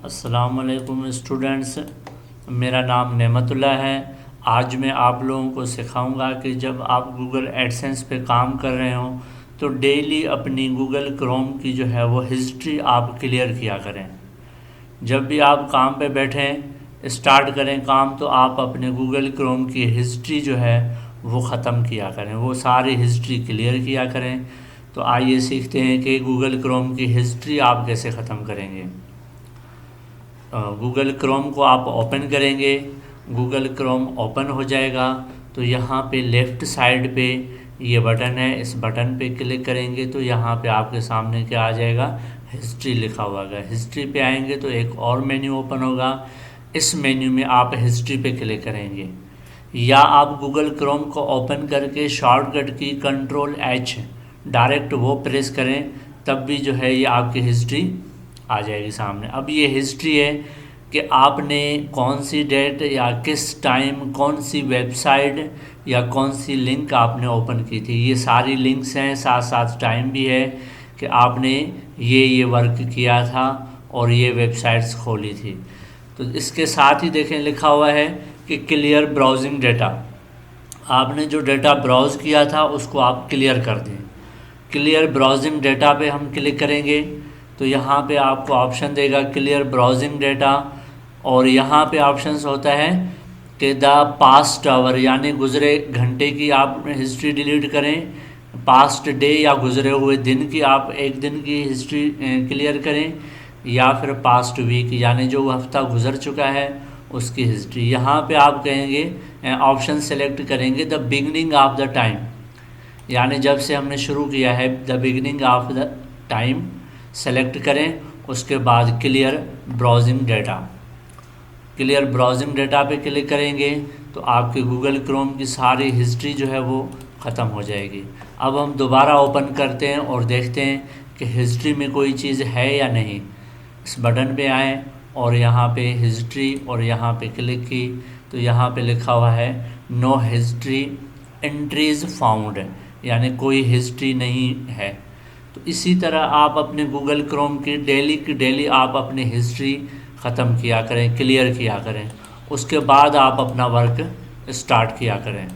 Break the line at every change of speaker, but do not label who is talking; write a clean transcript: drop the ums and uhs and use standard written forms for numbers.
अस्सलामुअलैकुम स्टूडेंट्स, मेरा नाम नेमतुल्लाह है। आज मैं आप लोगों को सिखाऊंगा कि जब आप गूगल एडसेंस पे काम कर रहे हो तो डेली अपनी गूगल क्रोम की जो है वो हिस्ट्री आप क्लियर किया करें। जब भी आप काम पे बैठें, स्टार्ट करें काम, तो आप अपने गूगल क्रोम की हिस्ट्री जो है वो ख़त्म किया करें, वो सारी हिस्ट्री क्लियर किया करें। तो आइए सीखते हैं कि गूगल क्रोम की हिस्ट्री आप कैसे ख़त्म करेंगे। गूगल क्रोम को आप ओपन करेंगे। गूगल क्रोम ओपन हो जाएगा तो यहाँ पे लेफ़्ट साइड पे ये बटन है, इस बटन पे क्लिक करेंगे तो यहाँ पे आपके सामने क्या आ जाएगा, हिस्ट्री लिखा हुआ है। हिस्ट्री पे आएंगे तो एक और मेन्यू ओपन होगा। इस मेन्यू में आप हिस्ट्री पे क्लिक करेंगे, या आप गूगल क्रोम को ओपन करके शॉर्टकट की Ctrl+H डायरेक्ट वो प्रेस करें, तब भी जो है ये आपकी हिस्ट्री आ जाएगी सामने। अब ये हिस्ट्री है कि आपने कौन सी डेट या किस टाइम कौन सी वेबसाइट या कौन सी लिंक आपने ओपन की थी। ये सारी लिंक्स हैं, साथ साथ टाइम भी है कि आपने ये वर्क किया था और ये वेबसाइट्स खोली थी। तो इसके साथ ही देखें लिखा हुआ है कि क्लियर ब्राउजिंग डेटा। आपने जो डेटा ब्राउज़ किया था उसको आप क्लियर कर दें। क्लियर ब्राउजिंग डेटा पे हम क्लिक करेंगे तो यहाँ पे आपको ऑप्शन देगा क्लियर ब्राउजिंग डेटा, और यहाँ पे ऑप्शंस होता है कि द पास्ट आवर, यानी गुज़रे घंटे की आप हिस्ट्री डिलीट करें, पास्ट डे या गुज़रे हुए दिन की आप एक दिन की हिस्ट्री क्लियर करें, या फिर पास्ट वीक यानी जो हफ्ता गुज़र चुका है उसकी हिस्ट्री। यहाँ पे आप कहेंगे ऑप्शन सेलेक्ट करेंगे the beginning of the time, यानी जब से हमने शुरू किया है, the beginning of the time select करें। उसके बाद clear browsing data, clear browsing data पे क्लिक करेंगे तो आपके गूगल क्रोम की सारी हिस्ट्री जो है वो ख़त्म हो जाएगी। अब हम दोबारा ओपन करते हैं और देखते हैं कि हिस्ट्री में कोई चीज़ है या नहीं। इस बटन पे आएँ और यहाँ पे हिस्ट्री, और यहाँ पे क्लिक की तो यहाँ पे लिखा हुआ है नो हिस्ट्री एंट्रीज़ फाउंड, यानी कोई हिस्ट्री नहीं है। तो इसी तरह आप अपने गूगल क्रोम की डेली आप अपनी हिस्ट्री ख़त्म किया करें, क्लियर किया करें। उसके बाद आप अपना वर्क स्टार्ट किया करें।